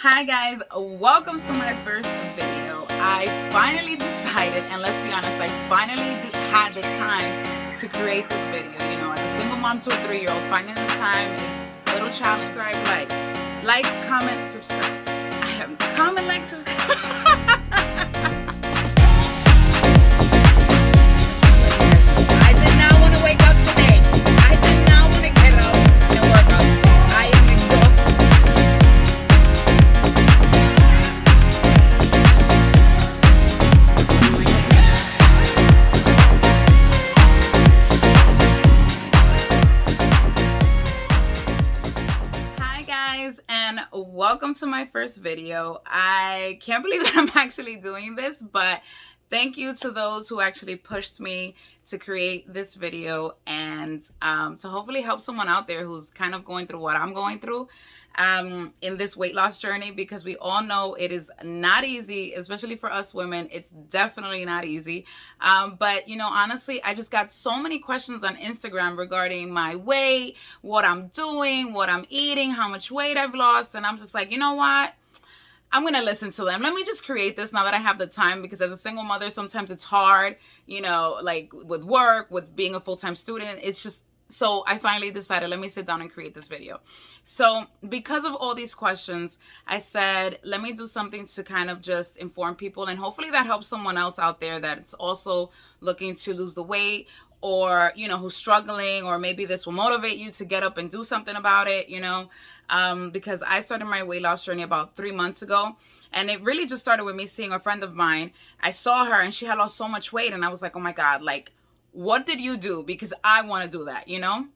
Hi guys, welcome to my first video. I finally decided, and let's be honest, I finally had the time to create this video. You know, as a single mom to a 3-year-old, finding the time is a little challenge. Subscribe, like, comment, subscribe. I have comment, like, subscribe. I did not want to wake up today. I did not want to get up and work out. I am exhausted. And welcome to my first video. I can't believe that I'm actually doing this, but thank you to those who actually pushed me to create this video and to hopefully help someone out there who's kind of going through what I'm going through in this weight loss journey, because we all know it is not easy, especially for us women. It's definitely not easy. But, you know, honestly, I just got so many questions on Instagram regarding my weight, what I'm doing, what I'm eating, how much weight I've lost. And I'm just like, you know what? I'm going to listen to them. Let me just create this now that I have the time, because as a single mother, sometimes it's hard, you know, like with work, with being a full-time student. It's just, so I finally decided, let me sit down and create this video. So because of all these questions, I said, let me do something to kind of just inform people, and hopefully that helps someone else out there that's also looking to lose the weight, or, you know, who's struggling, or maybe this will motivate you to get up and do something about it, you know, because I started my weight loss journey about 3 months ago. And it really just started with me seeing a friend of mine. I saw her and she had lost so much weight, and I was like, oh my God, like, what did you do? Because I want to do that, you know?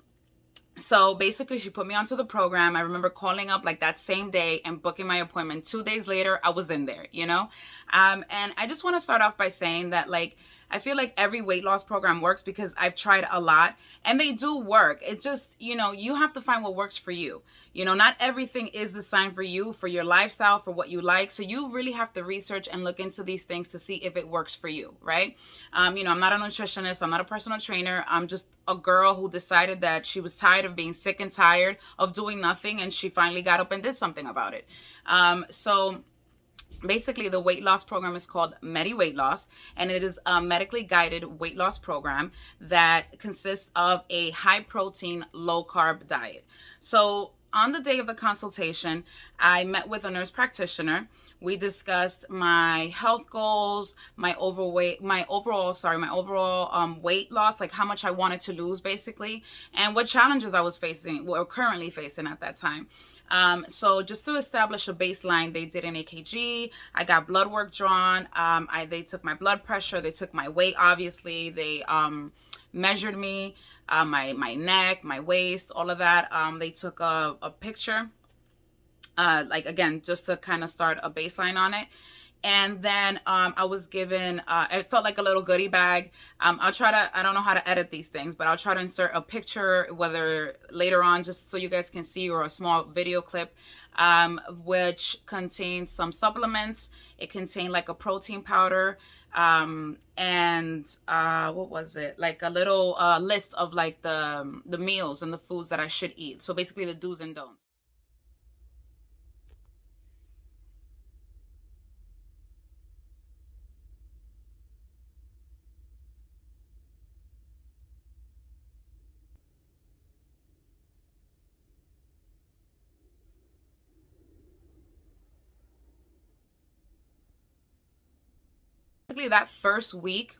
So basically she put me onto the program. I remember calling up like that same day and booking my appointment. 2 days later, I was in there, you know? And I just want to start off by saying that, like, I feel like every weight loss program works because I've tried a lot and they do work. It just, you know, you have to find what works for you. You know, not everything is designed for you, for your lifestyle, for what you like. So you really have to research and look into these things to see if it works for you, right? You know, I'm not a nutritionist. I'm not a personal trainer. I'm just a girl who decided that she was tired of being sick and tired of doing nothing, and she finally got up and did something about it. So basically, the weight loss program is called Medi-weight loss, and it is a medically guided weight loss program that consists of a high protein, low carb diet. So on the day of the consultation, I met with a nurse practitioner. We discussed my health goals, my overall weight loss, like how much I wanted to lose basically, and what challenges I was facing, or currently facing at that time. So just to establish a baseline, they did an EKG. I got blood work drawn. They took my blood pressure. They took my weight, obviously. They measured me, my neck, my waist, all of that. They took a picture, like, again, just to kind of start a baseline on it. And then I was given, it felt like a little goodie bag. I don't know how to edit these things, but I'll try to insert a picture, whether later on, just so you guys can see, or a small video clip, which contains some supplements. It contained like a protein powder, and what was it? Like a little list of like the meals and the foods that I should eat. So basically the do's and don'ts. Basically, that first week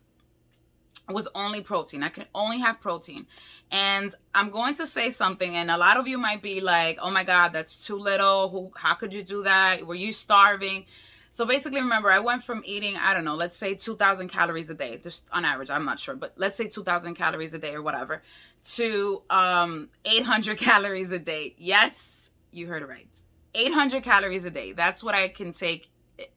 was only protein. I could only have protein. And I'm going to say something, and a lot of you might be like, oh my God, that's too little. How could you do that? Were you starving? So basically, remember, I went from eating, I don't know, let's say 2,000 calories a day, just on average, I'm not sure, but let's say 2,000 calories a day or whatever, to 800 calories a day. Yes, you heard it right. 800 calories a day. That's what I can take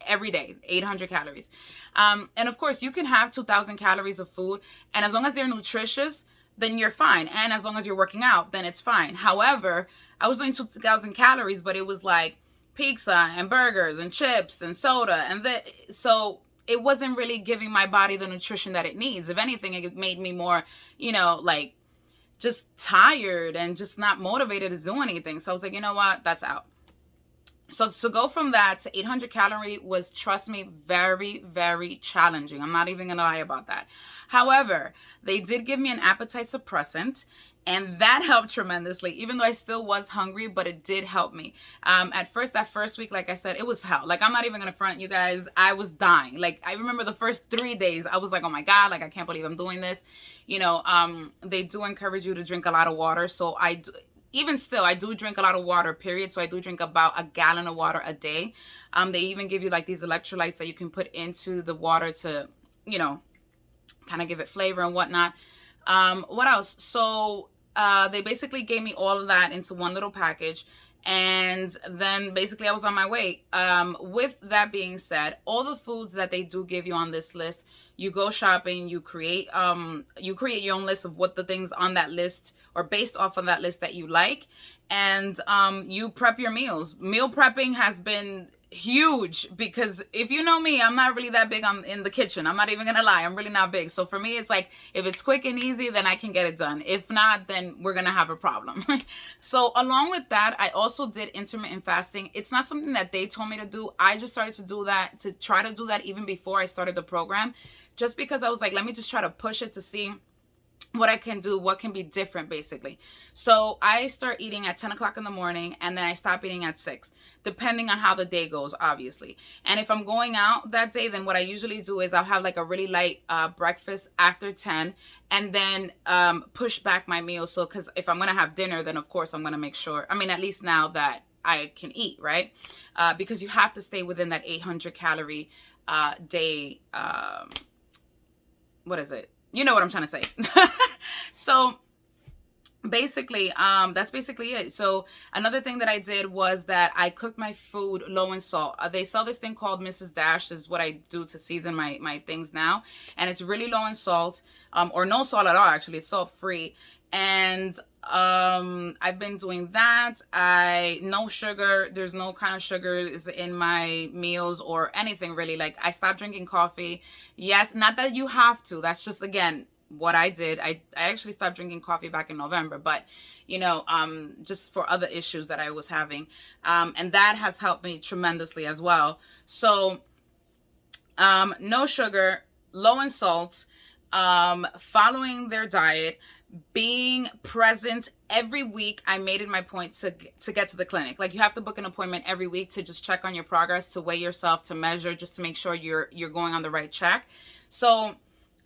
every day, 800 calories. And of course, you can have 2,000 calories of food, and as long as they're nutritious, then you're fine. And as long as you're working out, then it's fine. However, I was doing 2,000 calories, but it was like pizza and burgers and chips and soda. So it wasn't really giving my body the nutrition that it needs. If anything, it made me more, you know, like just tired and just not motivated to do anything. So I was like, you know what? That's out. So to go from that to 800 calorie was, trust me, very, very challenging. I'm not even gonna lie about that. However, they did give me an appetite suppressant, and that helped tremendously, even though I still was hungry, but it did help me. At first, that first week, like I said, it was hell. Like, I'm not even gonna front you guys, I was dying. Like, I remember the first 3 days, I was like, oh my God, like, I can't believe I'm doing this. They do encourage you to drink a lot of water. So even still, I do drink a lot of water, period. So I do drink about a gallon of water a day. They even give you like these electrolytes that you can put into the water to, kind of give it flavor and whatnot. What else? So they basically gave me all of that into one little package. And then basically I was on my way. With that being said, all the foods that they do give you on this list, you go shopping, you create your own list of what the things on that list or based off of that list that you like. And you prep your meals. Meal prepping has been huge, because if you know me, I'm not really that big in the kitchen. I'm not even gonna lie, I'm really not big. So for me, it's like, if it's quick and easy, then I can get it done. If not, then we're gonna have a problem. So along with that, I also did intermittent fasting. It's not something that they told me to do. I just started to try to do that even before I started the program, just because I was like, let me just try to push it to see what I can do, what can be different, basically. So I start eating at 10 o'clock in the morning, and then I stop eating at 6, depending on how the day goes, obviously. And if I'm going out that day, then what I usually do is I'll have like a really light breakfast after 10, and then push back my meal. So, because if I'm going to have dinner, then of course I'm going to make sure, at least now that I can eat, right? Because you have to stay within that 800 calorie day, what is it? You know what I'm trying to say. So basically, that's basically it. So another thing that I did was that I cooked my food low in salt. They sell this thing called Mrs. Dash, is what I do to season my things now. And it's really low in salt, or no salt at all, actually. It's salt free. And I've been doing that. No sugar. There's no kind of sugar is in my meals or anything really. Like, I stopped drinking coffee. Yes, not that you have to. That's just, again, what I did. I actually stopped drinking coffee back in November, but just for other issues that I was having. And that has helped me tremendously as well. So, no sugar, low in salt, following their diet, being present every week. I made it my point to get to the clinic. Like, you have to book an appointment every week to just check on your progress, to weigh yourself, to measure, just to make sure you're going on the right track. So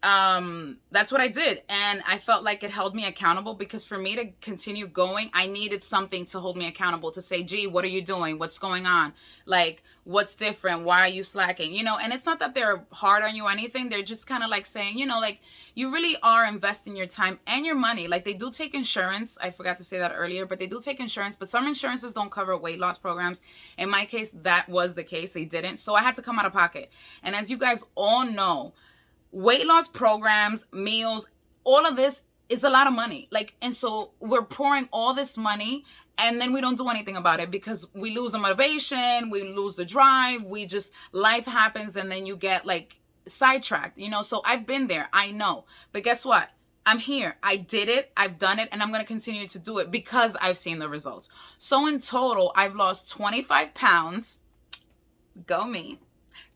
that's what I did. And I felt like it held me accountable, because for me to continue going, I needed something to hold me accountable, to say, gee, what are you doing? What's going on? Like, what's different? Why are you slacking? And it's not that they're hard on you or anything. They're just kind of like saying, like, you really are investing your time and your money. Like, they do take insurance. I forgot to say that earlier, but they do take insurance, but some insurances don't cover weight loss programs. In my case, that was the case. They didn't. So I had to come out of pocket. And as you guys all know, weight loss programs, meals, all of this is a lot of money. Like, and so we're pouring all this money, and then we don't do anything about it, because we lose the motivation, we lose the drive, life happens, and then you get like sidetracked, So I've been there, I know. But guess what? I'm here. I did it. I've done it, and I'm going to continue to do it because I've seen the results. So in total, I've lost 25 pounds. Go me.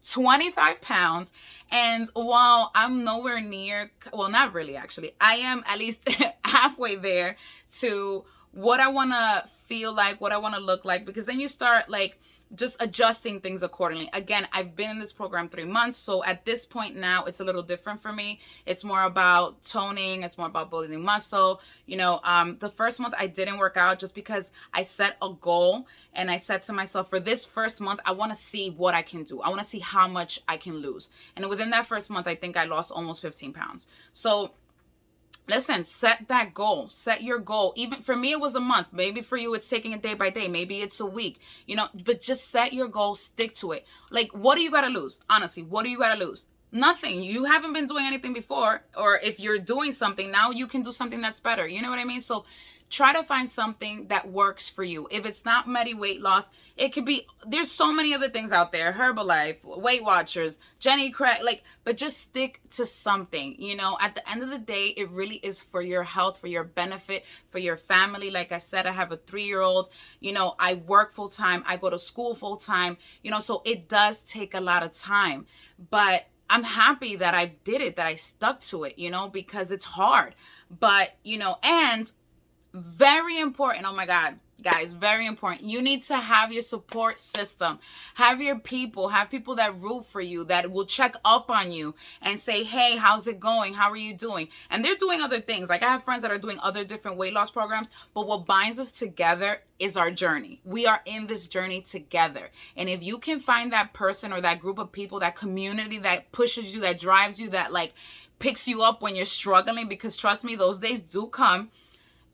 25 pounds. And while I'm nowhere near, well, not really, actually, I am at least halfway there to what I want to feel like, what I want to look like, because then you start like just adjusting things accordingly. Again, I've been in this program 3 months, so at this point now, it's a little different for me. It's more about toning. It's more about building muscle. The first month I didn't work out, just because I set a goal, and I said to myself, for this first month, I want to see what I can do. I want to see how much I can lose. And within that first month, I think I lost almost 15 pounds. So listen, set that goal. Set your goal. Even for me, it was a month. Maybe for you, it's taking it day by day. Maybe it's a week, but just set your goal, stick to it. Like, what do you got to lose? Honestly, what do you got to lose? Nothing. You haven't been doing anything before, or if you're doing something now, you can do something that's better. You know what I mean? So try to find something that works for you. If it's not Medi-weight loss, it could be, there's so many other things out there, Herbalife, Weight Watchers, Jenny Craig, like, but just stick to something. You know, at the end of the day, it really is for your health, for your benefit, for your family. Like I said, I have a 3-year-old, you know, I work full time, I go to school full time, you know, so it does take a lot of time, but I'm happy that I did it, that I stuck to it, you know, because it's hard. But, you know, and very important, oh my God, guys, very important. You need to have your support system. Have your people, have people that root for you, that will check up on you and say, hey, how's it going? How are you doing? And they're doing other things. Like I have friends that are doing other different weight loss programs, but what binds us together is our journey. We are in this journey together. And if you can find that person or that group of people, that community that pushes you, that drives you, that like picks you up when you're struggling, because trust me, those days do come.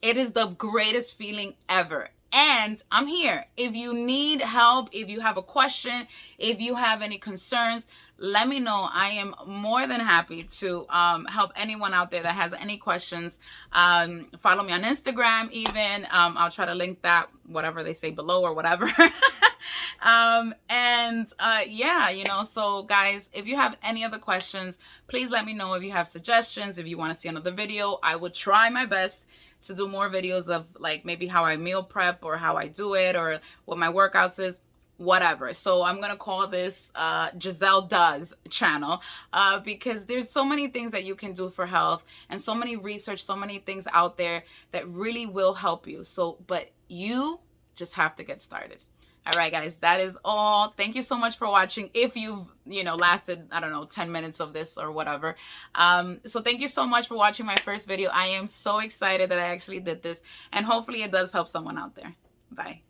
It is the greatest feeling ever. And I'm here. If you need help, if you have a question, if you have any concerns, let me know. I am more than happy to help anyone out there that has any questions. Follow me on Instagram even. I'll try to link that, whatever they say below or whatever. Yeah, you know, so guys, if you have any other questions, please let me know. If you have suggestions, if you want to see another video, I will try my best to do more videos of like maybe how I meal prep or how I do it or what my workouts is, whatever. So I'm going to call this Giselle Does channel because there's so many things that you can do for health and so many research, so many things out there that really will help you. So, but you just have to get started. All right, guys, that is all. Thank you so much for watching. If you've, you know, lasted, I don't know, 10 minutes of this or whatever. So thank you so much for watching my first video. I am so excited that I actually did this, and hopefully it does help someone out there. Bye.